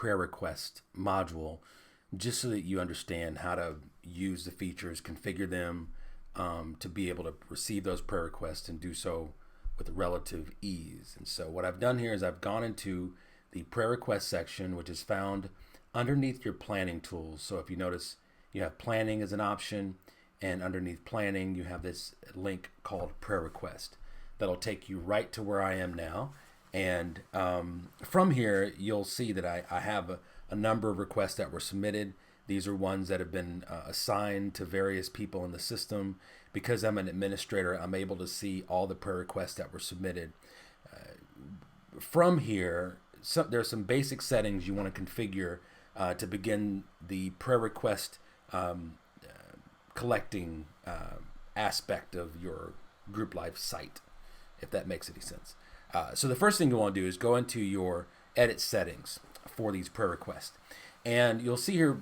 prayer request module just so that you understand how to use the features, configure them to be able to receive those prayer requests and do so with relative ease. And so what I've done here is I've gone into the prayer request section, which is found underneath your planning tools. So if you notice, you have planning as an option, and underneath planning, you have this link called prayer request. That'll take you right to where I am now. And from here, you'll see that I have a number of requests that were submitted. These are ones that have been assigned to various people in the system. Because I'm an administrator, I'm able to see all the prayer requests that were submitted. From here, there's some basic settings you want to configure to begin the prayer request collecting aspect of your Group Life site, if that makes any sense. So the first thing you want to do is go into your edit settings for these prayer requests. And you'll see here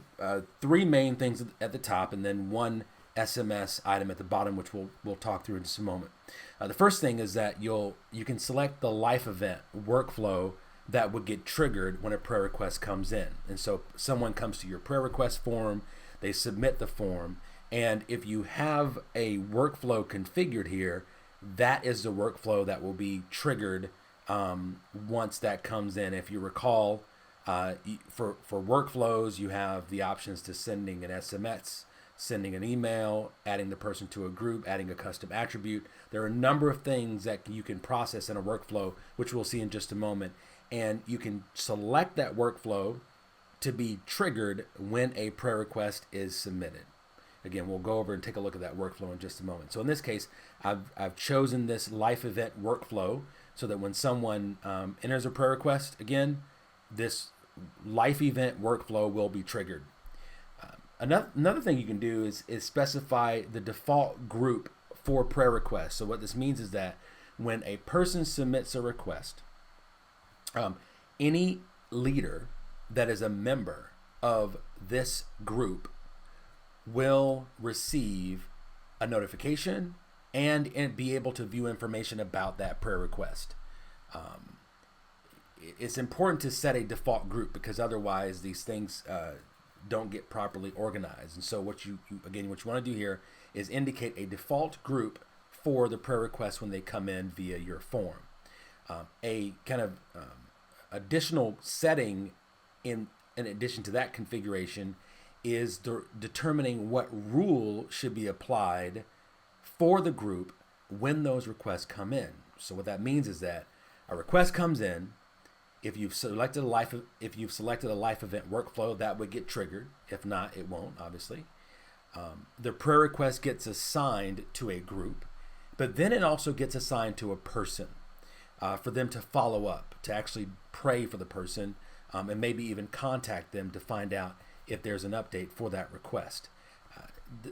three main things at the top and then one SMS item at the bottom, which we'll talk through in just a moment. The first thing is that you can select the life event workflow that would get triggered when a prayer request comes in. And so someone comes to your prayer request form, they submit the form, and if you have a workflow configured here, that is the workflow that will be triggered once that comes in. If you recall, for workflows, you have the options to sending an SMS, sending an email, adding the person to a group, adding a custom attribute. There are a number of things that you can process in a workflow, which we'll see in just a moment. And you can select that workflow to be triggered when a prayer request is submitted. Again, we'll go over and take a look at that workflow in just a moment. So in this case, I've chosen this life event workflow so that when someone enters a prayer request, again, this life event workflow will be triggered. Another thing you can do is specify the default group for prayer requests. So what this means is that when a person submits a request, any leader that is a member of this group will receive a notification and be able to view information about that prayer request. It's important to set a default group because otherwise these things don't get properly organized. And so what you want to do here is indicate a default group for the prayer requests when they come in via your form. A kind of additional setting in addition to that configuration is determining what rule should be applied for the group when those requests come in. So what that means is that a request comes in. If you've selected a life event workflow, that would get triggered. If not, it won't, obviously. The prayer request gets assigned to a group, but then it also gets assigned to a person for them to follow up, to actually pray for the person, and maybe even contact them to find out if there's an update for that request.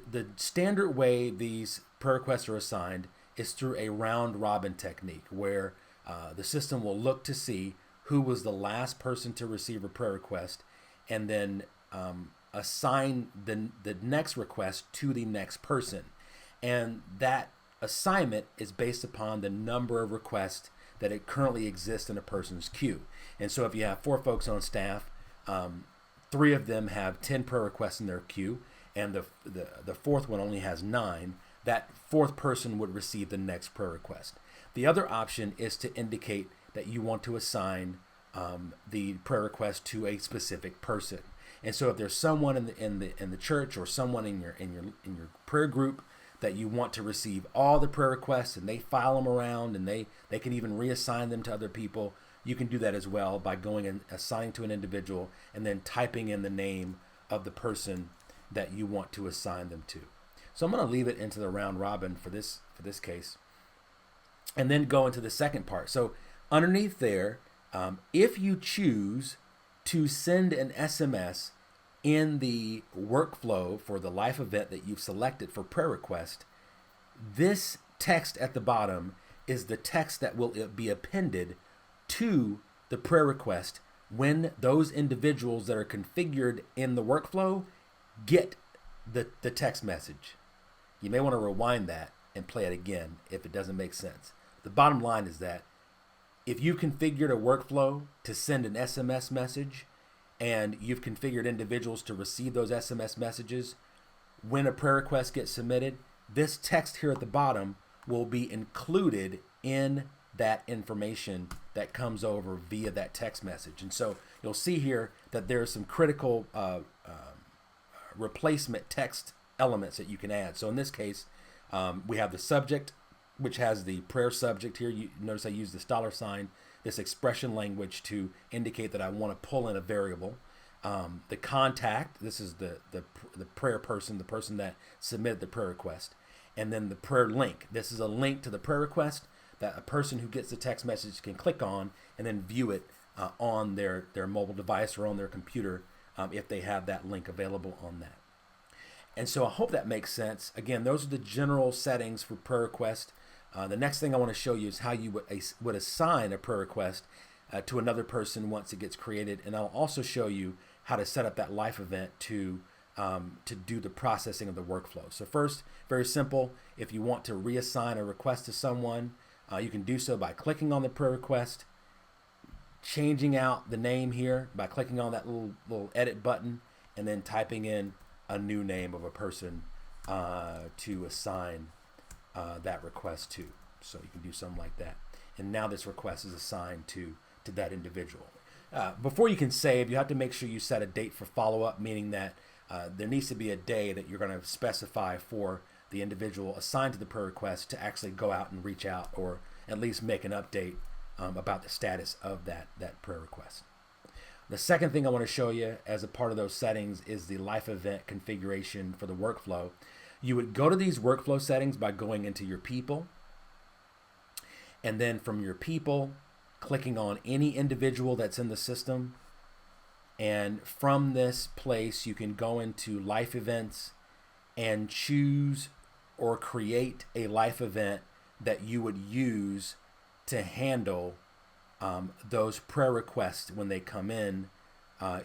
The standard way these prayer requests are assigned is through a round robin technique where the system will look to see who was the last person to receive a prayer request and then assign the next request to the next person. And that assignment is based upon the number of requests that it currently exists in a person's queue. And so if you have 4 folks on staff, 3 of them have 10 prayer requests in their queue, and the fourth one only has 9, that fourth person would receive the next prayer request. The other option is to indicate that you want to assign the prayer request to a specific person. And so if there's someone in the church or someone in your prayer group that you want to receive all the prayer requests and they file them around and they can even reassign them to other people, you can do that as well by going and assigning to an individual and then typing in the name of the person that you want to assign them to. So I'm going to leave it into the round robin for this case and then go into the second part. So underneath there, if you choose to send an SMS in the workflow for the life event that you've selected for prayer request, this text at the bottom is the text that will be appended to the prayer request when those individuals that are configured in the workflow get the text message. You may want to rewind that and play it again if it doesn't make sense. The bottom line is that if you configured a workflow to send an SMS message and you've configured individuals to receive those SMS messages, when a prayer request gets submitted, this text here at the bottom will be included in that information that comes over via that text message. And so you'll see here that there's some critical replacement text elements that you can add. So in this case, we have the subject, which has the prayer subject here. You notice I use this $sign, this expression language to indicate that I want to pull in a variable. The contact, this is the prayer person, the person that submitted the prayer request. And then the prayer link. This is a link to the prayer request that a person who gets the text message can click on and then view it on their mobile device or on their computer if they have that link available on that. And so I hope that makes sense. Again, those are the general settings for prayer request. The next thing I want to show you is how you would assign a prayer request to another person once it gets created. And I'll also show you how to set up that life event to do the processing of the workflow. So first, very simple. If you want to reassign a request to someone, you can do so by clicking on the prayer request, changing out the name here by clicking on that little edit button, and then typing in a new name of a person to assign that request to. So you can do something like that. And now this request is assigned to that individual. Before you can save, you have to make sure you set a date for follow-up, meaning that there needs to be a day that you're going to specify for the individual assigned to the prayer request to actually go out and reach out, or at least make an update about the status of that prayer request. The second thing I want to show you as a part of those settings is the life event configuration for the workflow. You would go to these workflow settings by going into your people, and then from your people, clicking on any individual that's in the system. And from this place, you can go into life events and choose or create a life event that you would use to handle those prayer requests when they come in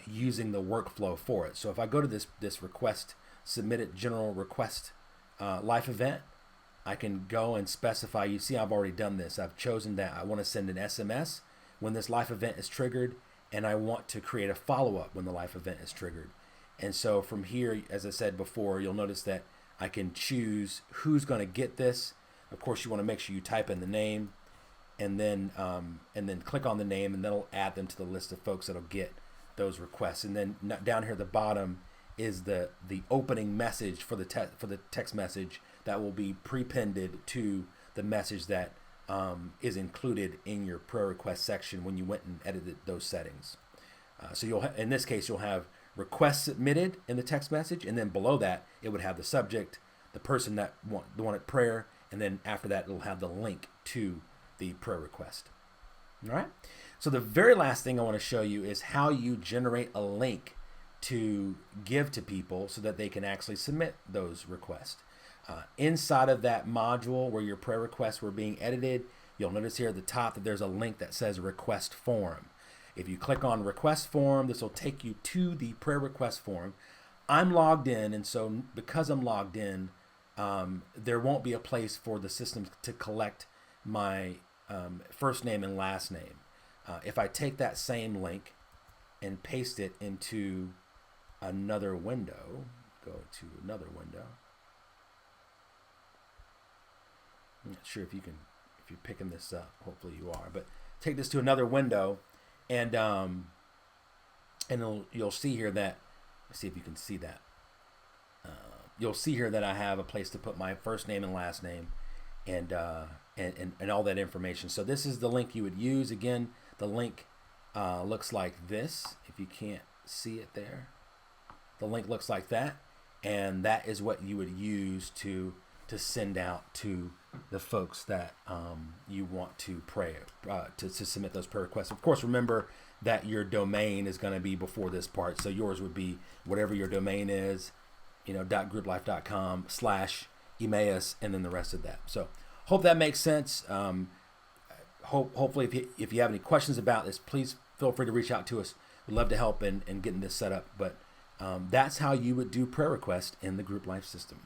using the workflow for it. So if I go to this request, submitted general request life event, I can go and specify. You see, I've already done this. I've chosen that I want to send an SMS when this life event is triggered, and I want to create a follow-up when the life event is triggered. And so from here, as I said before, you'll notice that I can choose who's going to get this. Of course, you want to make sure you type in the name, and then click on the name, and that'll add them to the list of folks that'll get those requests. And then down here at the bottom is the opening message for the text message that will be prepended to the message that is included in your prayer request section when you went and edited those settings. So in this case, you'll have request submitted in the text message, and then below that, it would have the subject, the person that wanted prayer, and then after that, it'll have the link to the prayer request. All right. So the very last thing I want to show you is how you generate a link to give to people so that they can actually submit those requests. Inside of that module where your prayer requests were being edited, you'll notice here at the top that there's a link that says request form. If you click on request form, this will take you to the prayer request form. I'm logged in, and so because I'm logged in, there won't be a place for the system to collect my first name and last name. If I take that same link and paste it into another window, go to another window. I'm not sure if you're picking this up. Hopefully you are. But take this to another window, and you'll see here that, let's see if you can see that. You'll see here that I have a place to put my first name and last name, and all that information. So this is the link you would use. Again, the link looks like this. If you can't see it there, the link looks like that, and that is what you would use to send out to the folks that you want to pray to submit those prayer requests. Of course, remember that your domain is going to be before this part, so yours would be whatever your domain is, .grplife.com/Emmaus, and then the rest of that. So hope that makes sense. Hopefully, if you have any questions about this, please feel free to reach out to us. We'd love to help in getting this set up. But that's how you would do prayer requests in the Group Life system.